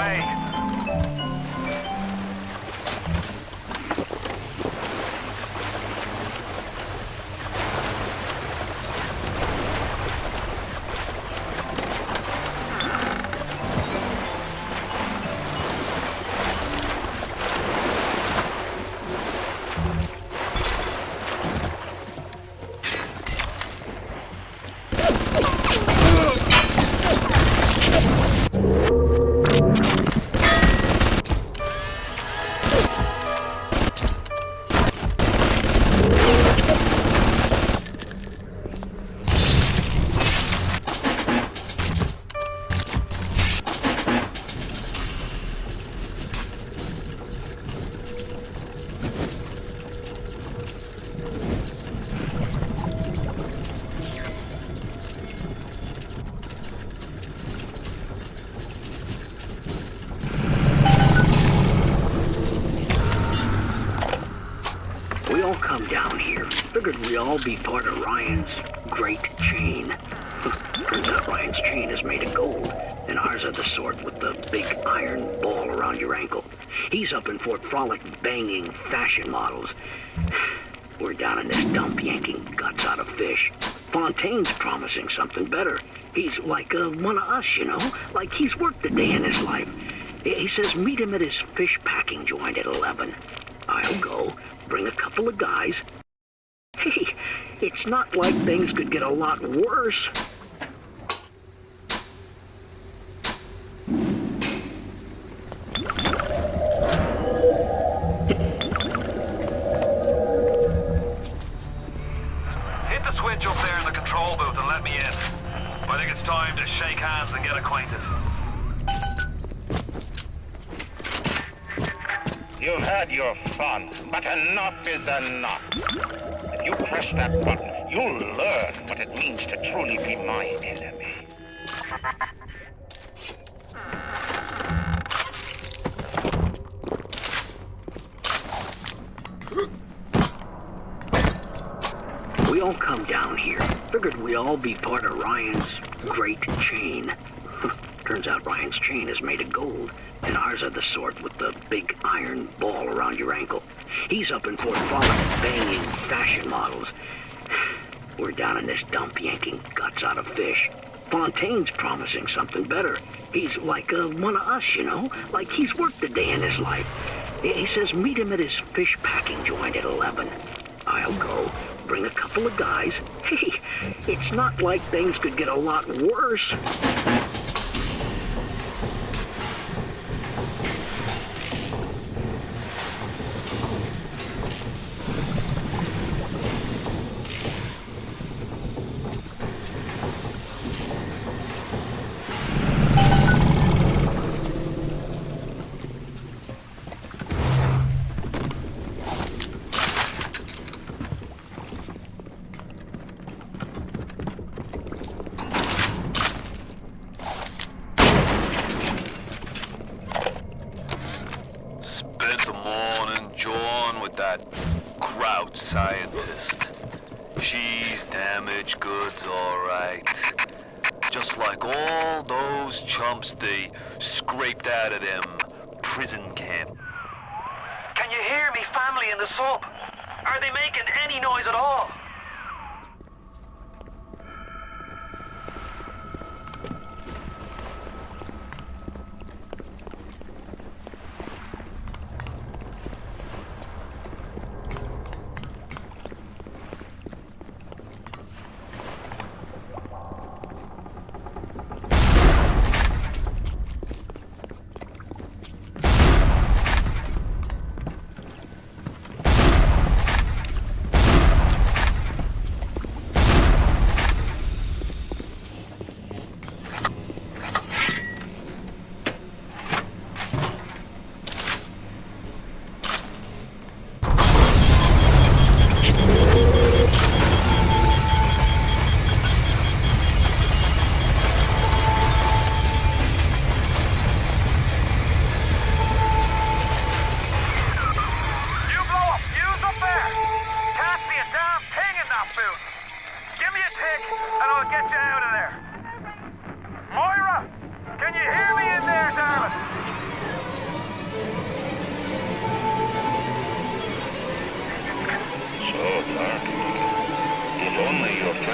way. We all come down here. Figured we all be part of Ryan's great chain. Turns out Ryan's chain is made of gold, and ours are the sort with the big iron ball around your ankle. He's up in Fort Frolic banging fashion models. We're down in this dump yanking guts out of fish. Fontaine's promising something better. He's like one of us, you know? Like he's worked a day in his life. He says meet him at his fish packing joint at 11. I'll go, bring a couple of guys. Hey, it's not like things could get a lot worse. Hit the switch up there in the control booth and let me in. I think it's time to shake hands and get acquainted. You've had your fun, but enough is enough. If you press that button, you'll learn what it means to truly be my enemy. We all come down here. Figured we all be part of Ryan's great chain. Turns out Ryan's chain is made of gold, and ours are the sort with the big iron ball around your ankle. He's up in Fort Frolic banging fashion models. We're down in this dump yanking guts out of fish. Fontaine's promising something better. He's like one of us, you know? Like he's worked a day in his life. He says meet him at his fish packing joint at 11. I'll go, bring a couple of guys. Hey, it's not like things could get a lot worse. Kraut scientist. She's damaged goods, all right. Just like all those chumps they scraped out of them prison camp. Can you hear me, family in the sub? Are they making any noise at all?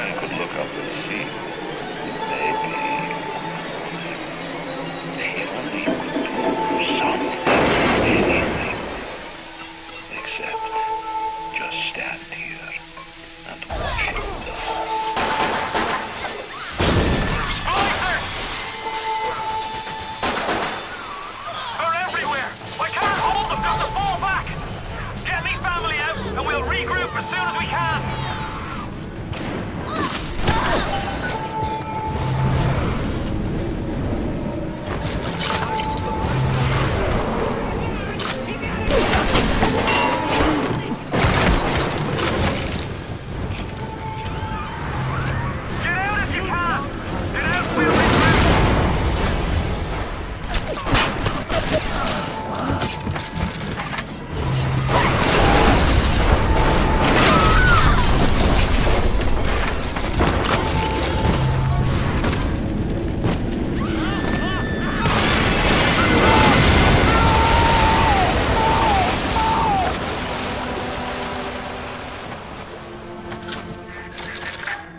man could look up and see. Maybe they only could do something, anything, except just stand here and watch him die. They're everywhere! I can't hold them! Got to fall back! Get me family out, and we'll regroup as soon as we can! Get out if you can! Get out, we'll regroup!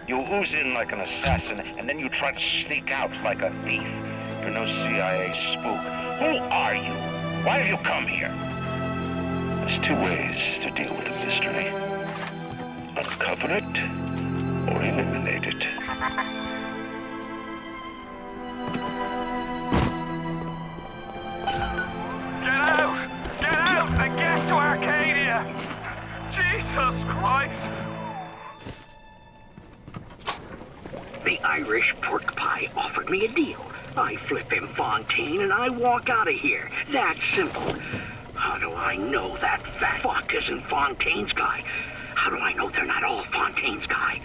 You ooze in like an assassin, and then you try to sneak out like a thief. You're no CIA spook. Who are you? Why have you come here? There's two ways to deal with a mystery. Uncover it, or eliminate it. Get out! Get out and get to Arcadia! Jesus Christ! The Irish pork pie offered me a deal. I flip him Fontaine and I walk out of here. That's simple. How do I know that fat fuck isn't Fontaine's guy? How do I know they're not all Fontaine's guy?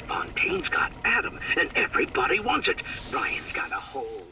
Fontaine's got Adam and everybody wants it. Ryan's got a whole